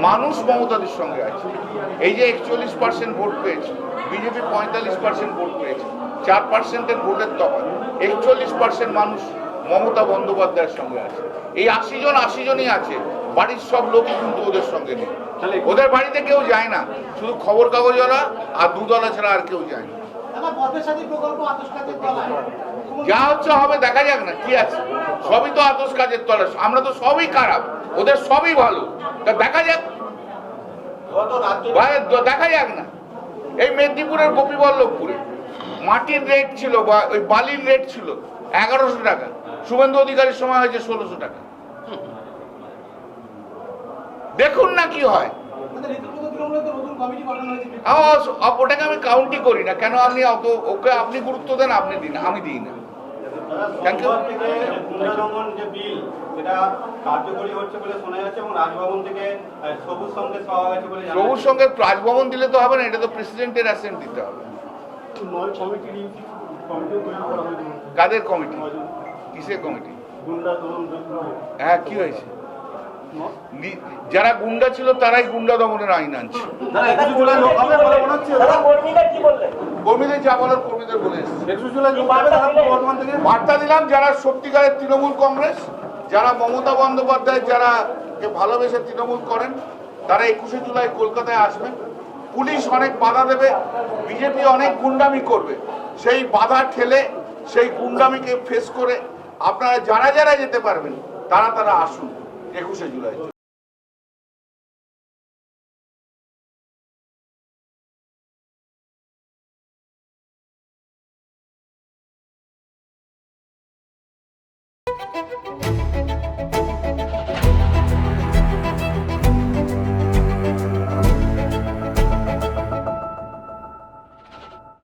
মানুষ মমতাদের সঙ্গে আছে। এই যে 41% ভোট পেয়েছে, বিজেপি 45% ভোট পেয়েছে, 4%-এর ভোটের তফাৎ, 41% মানুষ মমতা বন্দ্যোপাধ্যায়ের সঙ্গে আছে। এই 80 জনই আছে, বাড়ির সব লোকই কিন্তু ওদের সঙ্গে নেই। ওদের বাড়িতে কেউ যায় না, শুধু খবর কাগজওয়ালা আর দুদলা ছাড়া আর কেউ যায় না। যা হচ্ছে হবে, দেখা যাক না কি আছে। সবই তো আতস কাজের তলা, আমরা তো সবই খারাপ, ওদের সবই ভালো। তা দেখা যাক, দেখা যাক না। এই মেদিনীপুরের গোপীবল্লভপুরে মাটির রেট ছিল বা ওই বালির রেট ছিল 1100 টাকা, শুভেন্দু অধিকারীর সময় হয়েছে 1600 টাকা। দেখুন না কি হয়। ওটাকে আমি কাউন্টই করি না। কেন আপনি ওকে আপনি গুরুত্ব দেন, আপনি দিন, আমি দিই না। Thank you. সবুজ সঙ্গে রাজভবন দিলে তো হবে না, এটা তো প্রেসিডেন্টের অ্যাসেন্ট দিতে হবে। কাদের কমিটি? কিসের কমিটি? হ্যাঁ, কি হয়েছে? যারা গুন্ডা ছিল তারাই গুন্ডা দমনের আইন আনছে। কর্মীদের যা বলার কর্মীদের বলে বার্তা দিলাম, যারা সত্যিকারের তৃণমূল কংগ্রেস, যারা মমতা বন্দ্যোপাধ্যায় যারা ভালোবেসে তৃণমূল করেন, তারা 21শে জুলাই কলকাতায় আসবেন। পুলিশ অনেক বাধা দেবে, বিজেপি অনেক গুন্ডামি করবে, সেই বাধা ঠেলে সেই গুন্ডামিকে ফেস করে আপনারা যারা যারা যেতে পারবেন তারা আসুন 21শে জুলাই।